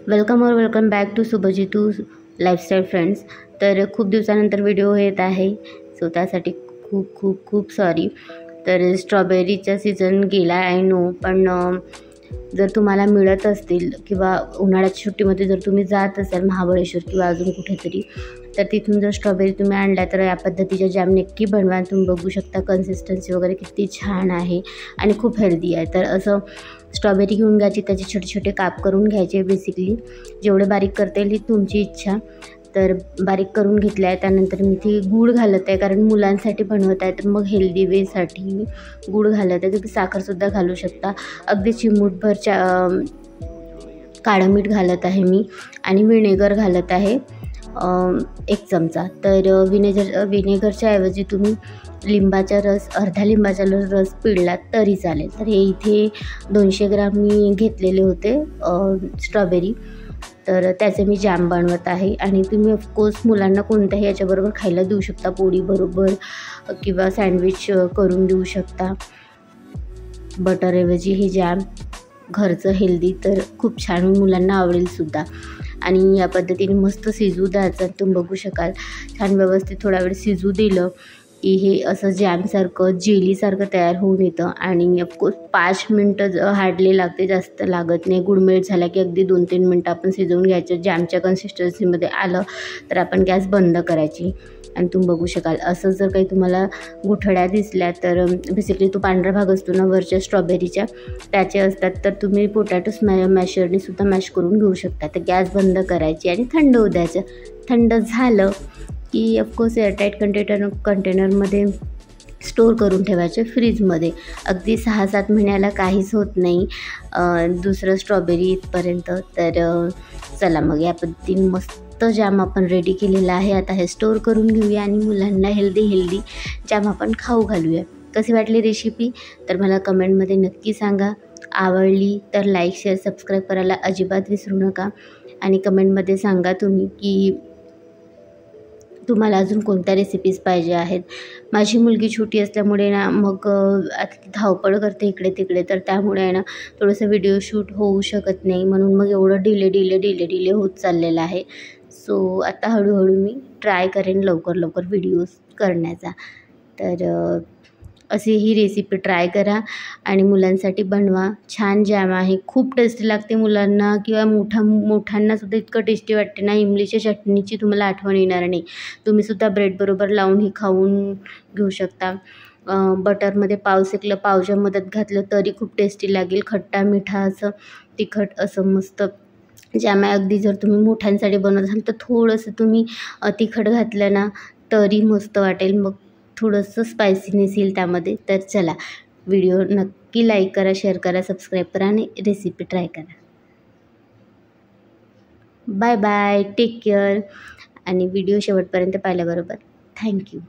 Welcome back to शुभजितू lifestyle friends. तर खूप दिवसानंतर व्हिडिओ येत आहे, सो त्यासाठी खूप खूप खूप सॉरी। तर स्ट्रॉबेरीचा सीझन गेला आय नो, पण जर तुम्हाला मिळत असतील किंवा उन्हाळ्याच्या सुट्टीमध्ये जर तुम्ही जात असाल महाबळेश्वर किंवा अजून कुठेतरी, तर तिथून जर स्ट्रॉबेरी तुम्ही आणल्या तर या पद्धतीच्या जॅम नक्की बनवा। तुम्ही बघू शकता कन्सिस्टन्सी वगैरे किती छान आहे आणि खूप हेल्दी आहे। तर असं स्ट्रॉबेरी घेऊन घ्यायची, त्याचे छोटे छोटे काप करून घ्यायचे। बेसिकली जेवढे बारीक करता येईल तुमची इच्छा। तर बारीक करून घेतलं आहे, त्यानंतर मी ती गूळ घालत आहे, कारण मुलांसाठी बनवत आहे तर मग हेल्दी वेसाठी गूळ घालत आहे। तुम्ही साखरसुद्धा घालू शकता। अगदी चिमूटभर काळं मीठ घालत आहे मी, आणि विनेगर घालत आहे 1 चमचा। तर विनेगरच्या ऐवजी तुम्ही लिंबाचा रस, अर्धा लिंबाचा रस पिळलात तरी चालेल। तर हे इथे 200 ग्राम मी घेतलेले होते स्ट्रॉबेरी, तर त्याचे मी जॅम बनवत आहे। आणि तुम्ही ऑफकोर्स मुलांना कोणत्याही याच्याबरोबर खायला देऊ शकता, पोळीबरोबर किंवा सँडविच करून देऊ शकता बटरऐवजी। हे जॅम घरचं हेल्दी तर खूप छान, मुलांना आवडेलसुद्धा। आणि या पद्धतीने मस्त शिजू द्यायचं। तुम्ही बघू शकाल छान व्यवस्थित थोडा वेळ शिजू दिलं की हे असं जॅमसारखं जेलीसारखं तयार होऊन येतं। आणि ऑफकोर्स 5 मिनटं हार्डली लागते, जास्त लागत नाही। गुळमेट झाला की अगदी 2-3 मिनटं आपण शिजवून घ्यायचं। जॅमच्या कन्सिस्टन्सीमध्ये आलं तर आपण गॅस बंद करायची। आणि तुम्ही बघू शकाल असं जर काही तुम्हाला गुठळ्या दिसल्या तर बेसिकली तो पांढरा भाग असतो ना वरच्या स्ट्रॉबेरीच्या, त्याचे असतात। तर तुम्ही पोटॅटो मॅशरने सुद्धा मॅश करून घेऊ शकता। तर गॅस बंद करायची आणि थंड होऊ द्यायचं। थंड झालं की ऑफकोर्स एअरटाईट कंटेनरमध्ये स्टोअर करून ठेवायचे फ्रीजमध्ये। अगदी 6-7 महिन्याला काहीच होत नाही दुसरं स्ट्रॉबेरी इथपर्यंत। तर चला मग या पद्धतीने मस्त जॅम आपण रेडी केलेला आहे। आता हे स्टोअर करून घेऊया आणि मुलांना हेल्दी जॅम आपण खाऊ घालूया। कशी वाटली रेसिपी तर मला कमेंटमध्ये नक्की सांगा। आवडली तर लाईक, शेअर, सबस्क्राईब करायला अजिबात विसरू नका। आणि कमेंटमध्ये सांगा तुम्ही की तुम्हाला अजून कोणत्या रेसिपीज पाहिजे आहेत। माझी मुलगी छोटी असल्यामुळे ना मग आता ती धावपळ करते इकडे तिकडे, तर त्यामुळे आहे ना थोडंसं व्हिडिओ शूट होऊ शकत नाही, म्हणून मग एवढं डिले होत चाललेलं आहे। सो आता हळूहळू मी ट्राय करेन लवकर व्हिडिओज करण्याचा। तर अशी ही रेसिपी ट्राय करा आणि मुलांसाठी बनवा। छान जॅम आहे, खूप टेस्टी लागते मुलांना किंवा मोठ्यांनासुद्धा इतकं टेस्टी वाटते ना, इमलीच्या चटणीची तुम्हाला आठवण येणार नाही। तुम्हीसुद्धा ब्रेडबरोबर लावून ही खाऊन घेऊ शकता। बटरमध्ये पाव शेकलं, पावच्या मध्यात घातलं तरी खूप टेस्टी लागेल। खट्टा मिठा असं तिखट असं मस्त जॅम आहे। अगदी जर तुम्ही मोठ्यांसाठी बनवत असाल तर थोडंसं तुम्ही तिखट घातलं ना तरी मस्त वाटेल, मग थोडंसं स्पायसीनेस येईल त्यामध्ये। तर चला, व्हिडिओ नक्की लाईक करा, शेअर करा, सबस्क्राईब करा आणि रेसिपी ट्राय करा। Bye bye, take care. आणि व्हिडिओ शेवटपर्यंत पाहिल्याबरोबर थँक्यू।